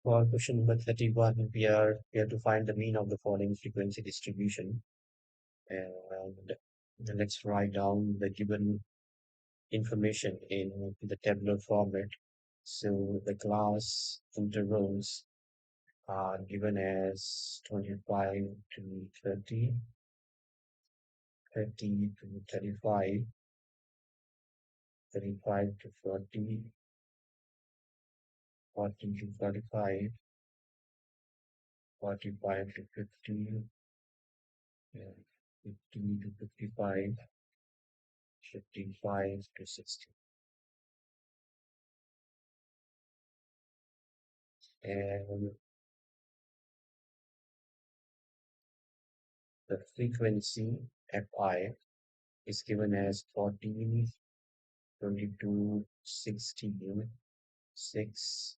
For question number 31, we have to find the mean of the following frequency distribution. And then let's write down the given information in the tabular format. So the class intervals are given as 25 to 30, 30 to 35, 35 to 40, 40 to 45, 45 to 50, and 50 to 55, 55 to 60. And the frequency Fi is given as 14, 22, 16, 6,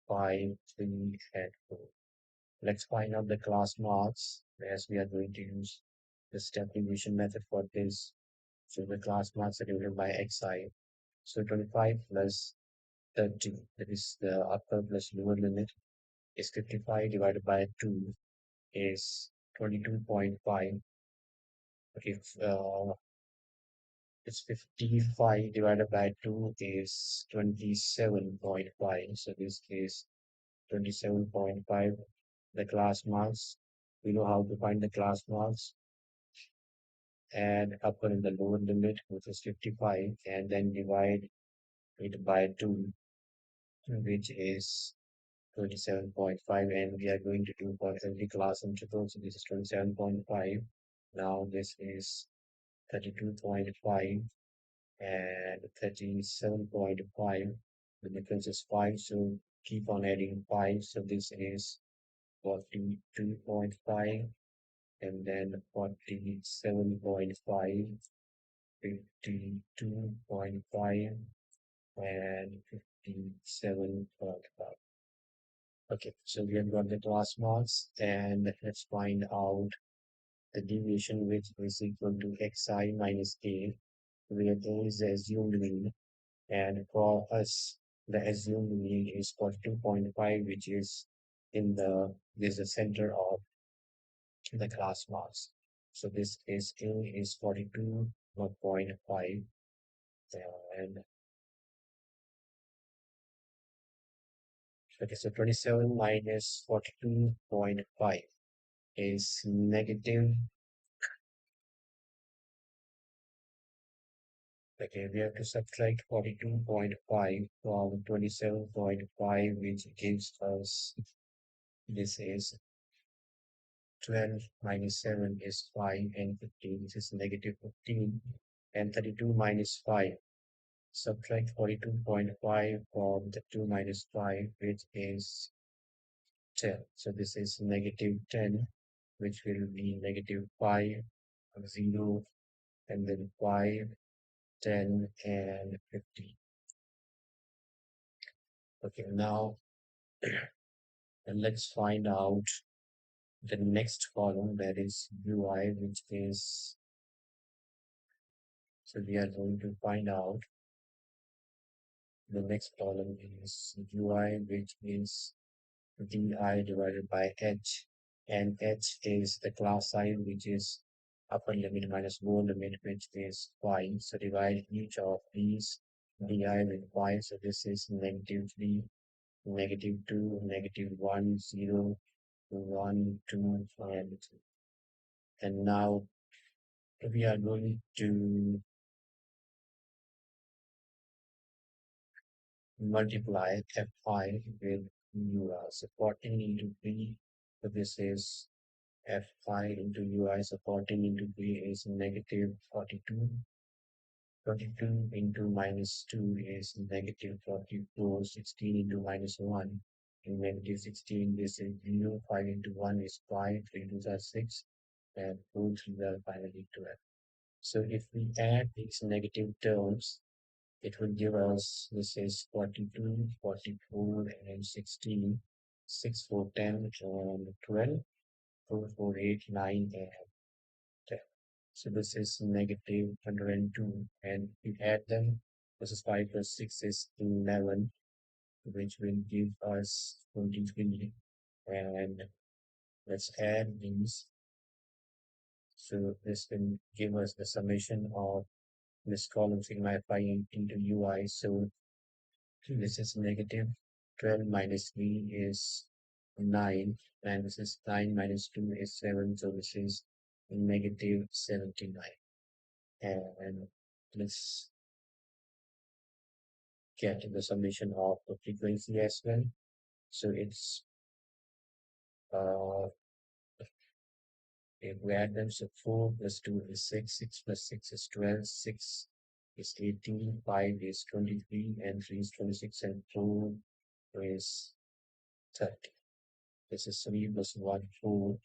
5, 3, and 4. Let's find out the class marks as we are going to use the step division method for this. So the class marks are divided by xi. So 25 plus 30, that is the upper plus lower limit, is 55 divided by 2 is 22.5. Okay, it's 55 divided by 2 is 27.5. So this is 27.5. The class marks. We know how to find the class marks. And upper and the lower limit, which is 55, and then divide it by 2, which is 27.5. And we are going to do for every class interval. So this is 27.5. Now this is 32.5 and 37.5. The difference is 5, so keep on adding 5. So this is 42.5 and then 47.5, 52.5, and 57.5. Okay, so we have got the class marks, and let's find out the deviation, which is equal to xi minus a, where a is the assumed mean. And for us, the assumed mean is 42.5, which is the center of the class marks. So this is A is 42.5, and okay, so 27 minus 42.5 is negative. Okay, we have to subtract 42.5 from 27.5, which gives us, this is 12 minus 7 is 5, and 15, this is negative 15, and 32 minus 5. Subtract 42.5 from the 2 minus 5, which is 10. So this is negative 10, which will be negative 5, 0, and then 5, 10, and 50. Okay, now and let's find out the next column, that is UI, which is, so we are going to find out the next column is UI, which is di divided by h, and h is the class size, which is upper limit minus lower limit, which is 5. So divide each of these di with 5. So this is negative 3, negative 2, negative 1, 0, 1, 2, and 2. And now we are going to multiply f5 with ur. So 14 into 3. So this is f5 into ui, so 14 into 3 is negative 42. 22 into minus 2 is negative 44. 16 into minus 1 is negative 16. This is 0. 5 into 1 is 5. 3 2s are 6. And 4 3s are finally 12. So if we add these negative terms, it will give us, this is 42, 44, and 16. 6, 4, 10, and 12. 4, 4, 8, 9, and 10. So this is negative 102, and we add them. This is 5 plus 6 is 11. which will give us 23. And let's add these. So this will give us the summation of this column sigma fi into ui. So this is negative 12 minus 3 is 9, and this is 9 minus 2 is 7, so this is negative 79. And let's get the summation of the frequency as well. So it's if we add them, so 4 plus 2 is 6, 6 plus 6 is 12, 6 is 18, 5 is 23, and 3 is 26, and 4 is 30. This is 3 plus 1, 4,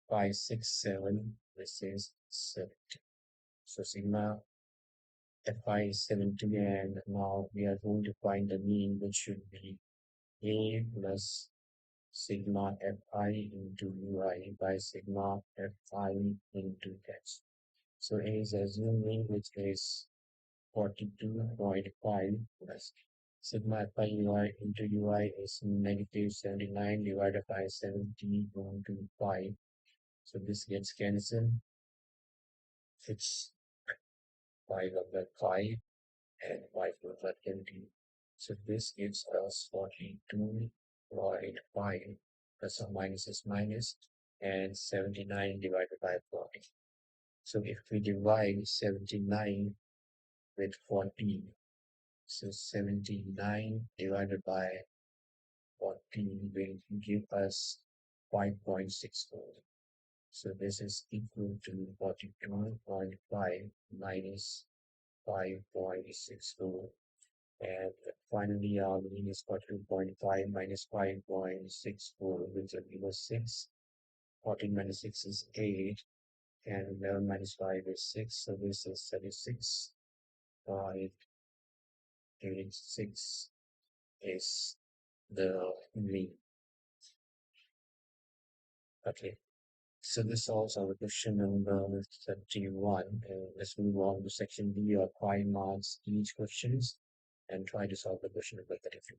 5, 6, 7. This is 70. So sigma fi is 70, and now we are going to find the mean, which should be a plus sigma fi into ui by sigma fi into x. So A is assuming which is 42.5 plus sigma fi ui into ui is negative 79 divided by 70.25. So this gets cancelled. It's 5 over 5 and 5 over 20. So this gives us 42.5 plus or minus is minus and 79 divided by 40. So if we divide 79 with 40, so 79 divided by 40 will give us 5.64. So this is equal to 42.5 minus 5.64. And finally, our mean is 42.5 minus 5.64, which will give us 6. 14 minus 6 is 8, and 11 minus 5 is 6. So this is 36. 5, 36 is the mean. Okay. So this solves our question number 31. Let's move on to section B of 5 marks each questions and try to solve the question number 33.